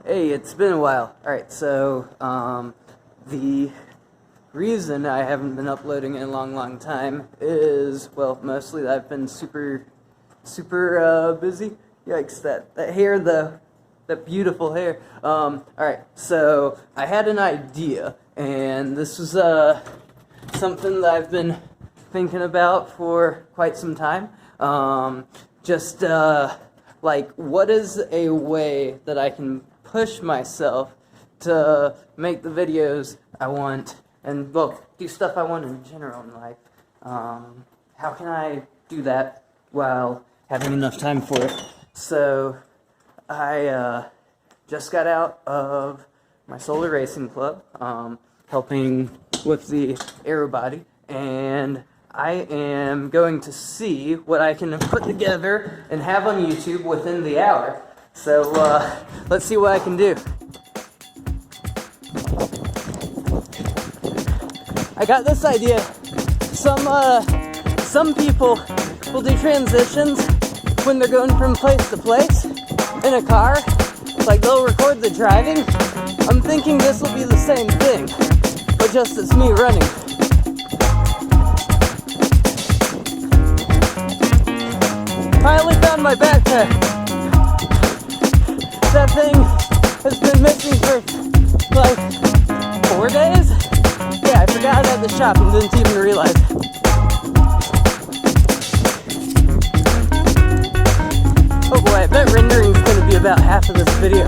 Hey, it's been a while. Alright, so, the reason I haven't been uploading in a long time is, well, mostly that I've been super busy. Yikes, that hair, that beautiful hair. Alright, so, I had an idea, and this was, something that I've been thinking about for quite some time. Like, what is a way that I can push myself to make the videos I want, and, well, do stuff I want in general in life? How can I do that while having enough time for it? So, I, just got out of my solar racing club, helping with the aero body, and I am going to see what I can put together and have on YouTube within the hour. So, let's see what I can do. I got this idea. Some people will do transitions when they're going from place to place in a car. Like, they'll record the driving. I'm thinking this will be the same thing, but just it's me running. Finally found my backpack. That thing has been missing for like 4 days. Yeah, I forgot it at the shop and didn't even realize. Oh boy, I bet rendering's gonna be about half of this video.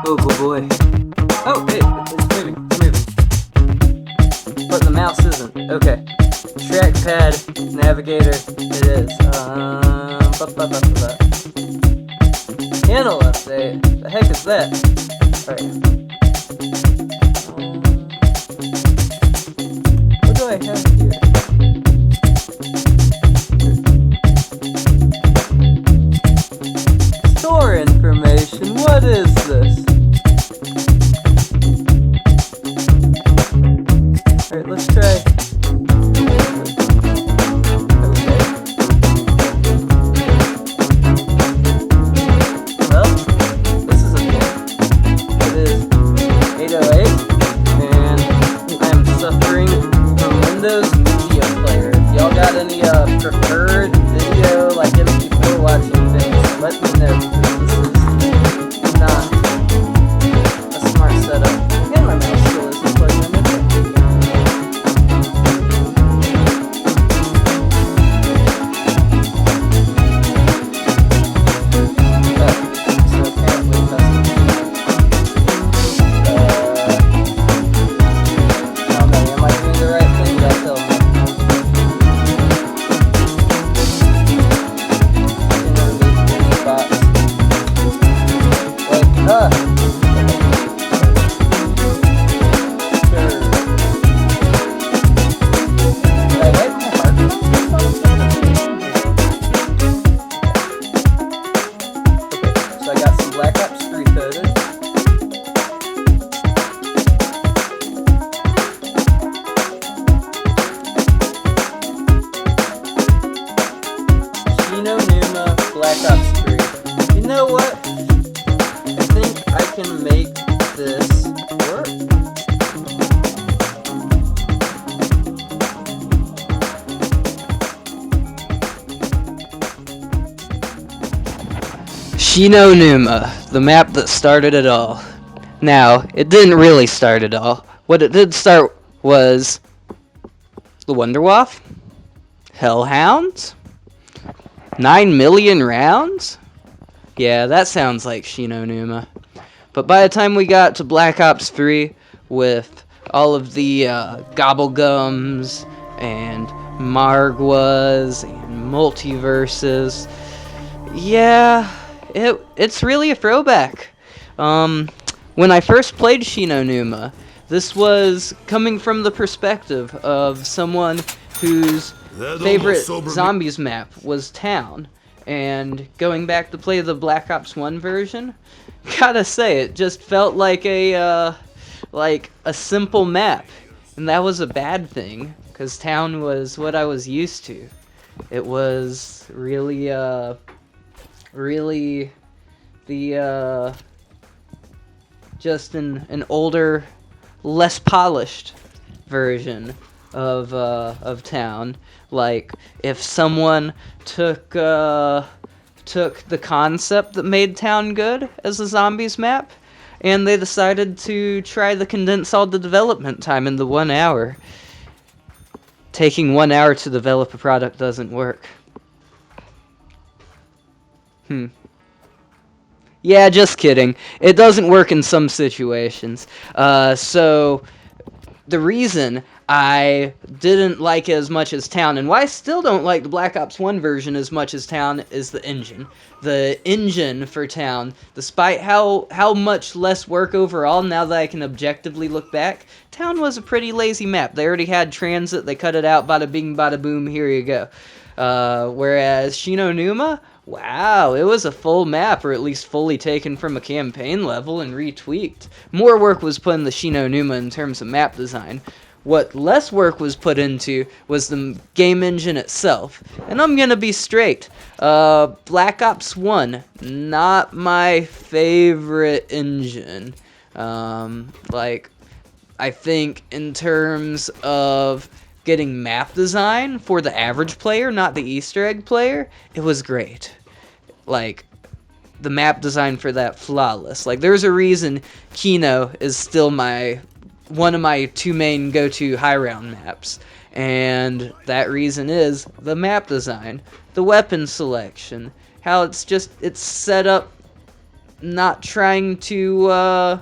Oh boy. Oh, hey, it's moving. But the mouse isn't. Okay. Trackpad, navigator, it is. Panel update. The heck is that? Alright. What do I have here? Store information. What is this? Alright, let's try. Okay. Well, this is a thing. It is 808, and I am suffering from Windows Media Player. If y'all got any preferred video, like MP4 watching things, let me know, because this is not a smart setup. And my mouse still isn't plugged in. Shi-No-Numa Black Ops 3. You know what? I think I can make this work. Shi-No-Numa, the map that started it all. Now, it didn't really start it all. What it did start was the Wonderwaff, Hellhounds, 9 million rounds? Yeah, that sounds like Shi-No-Numa. But by the time we got to Black Ops 3 with all of the Gobblegums and Margwas and Multiverses, yeah, it's really a throwback. When I first played Shi-No-Numa, this was coming from the perspective of someone whose favorite zombies map was Town. And going back to play the Black Ops 1 version, gotta say, it just felt like a simple map. And that was a bad thing, because Town was what I was used to. It was really the just an older, less polished version of Town. Like, if someone took the concept that made Town good as a zombies map, and they decided to try to condense all the development time into 1 hour. Taking 1 hour to develop a product doesn't work. Yeah, just kidding. It doesn't work in some situations. So the reason I didn't like it as much as Town, and why I still don't like the Black Ops 1 version as much as Town, is the engine. The engine for Town, despite how much less work overall, now that I can objectively look back, Town was a pretty lazy map. They already had transit, they cut it out, bada bing, bada boom, here you go. Whereas Shi-No-Numa, wow, it was a full map, or at least fully taken from a campaign level and retweaked. More work was put in the Shi-No-Numa in terms of map design. What less work was put into was the game engine itself. And I'm gonna be straight. Black Ops 1, not my favorite engine. I think in terms of getting map design for the average player, not the Easter egg player, it was great. Like, the map design for that, flawless. Like, there's a reason Kino is still one of my two main go-to high round maps, and that reason is the map design, the weapon selection, how it's set up, not trying to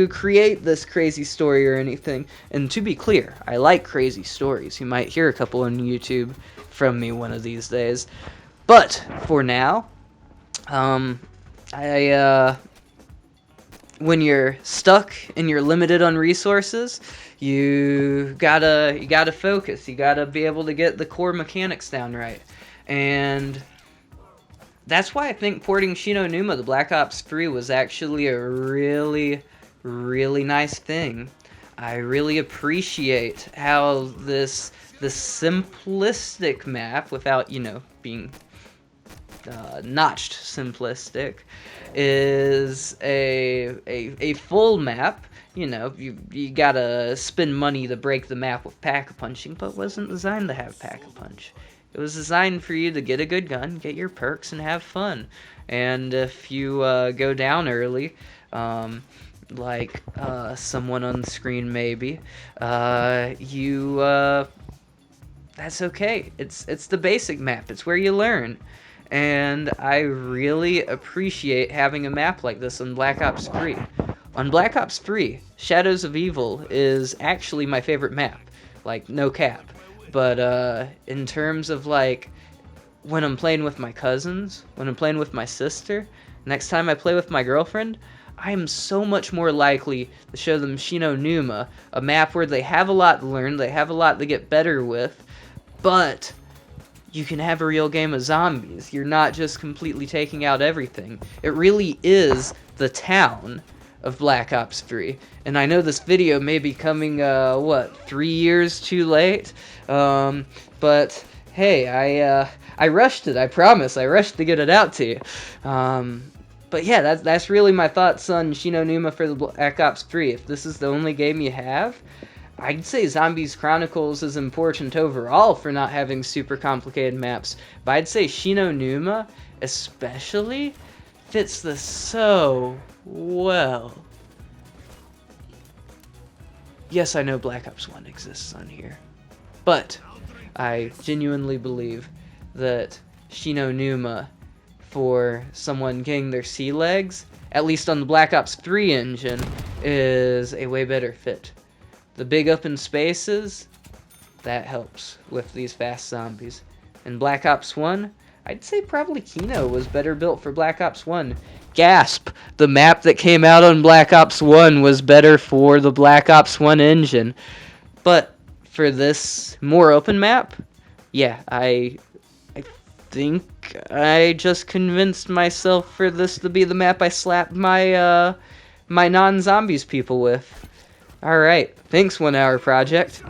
create this crazy story or anything. And to be clear, I like crazy stories. You might hear a couple on YouTube from me one of these days. But for now, when you're stuck and you're limited on resources, you gotta focus. You gotta be able to get the core mechanics down right. And that's why I think porting Shi-No-Numa to Black Ops 3 was actually a really, really nice thing. I really appreciate how this simplistic map, without, being notched simplistic, is a full map. You gotta spend money to break the map with pack-a-punching, but it wasn't designed to have pack-a-punch. It was designed for you to get a good gun, get your perks, and have fun. And if you go down early, like someone on the screen maybe, that's okay. It's the basic map. It's where you learn. And I really appreciate having a map like this on Black Ops 3. On Black Ops 3, Shadows of Evil is actually my favorite map. Like, no cap. But in terms of, like, when I'm playing with my cousins, when I'm playing with my sister, next time I play with my girlfriend, I am so much more likely to show them Shi-No-Numa, a map where they have a lot to learn, they have a lot to get better with, but you can have a real game of zombies. You're not just completely taking out everything. It really is the Town of Black Ops 3. And I know this video may be coming, 3 years too late? But hey, I rushed it, I promise. I rushed to get it out to you. But yeah, that's really my thoughts on Shi-No-Numa for the Black Ops 3. If this is the only game you have, I'd say Zombies Chronicles is important overall for not having super complicated maps. But I'd say Shi-No-Numa especially fits this so well. Yes, I know Black Ops 1 exists on here, but I genuinely believe that Shi-No-Numa, for someone getting their sea legs, at least on the Black Ops 3 engine, is a way better fit. The big open spaces, that helps with these fast zombies. In Black Ops 1, I'd say probably Kino was better built for Black Ops 1. Gasp! The map that came out on Black Ops 1 was better for the Black Ops 1 engine. But for this more open map, yeah, I think I just convinced myself for this to be the map I slapped my my non-zombies people with. Alright, thanks 1 Hour Project.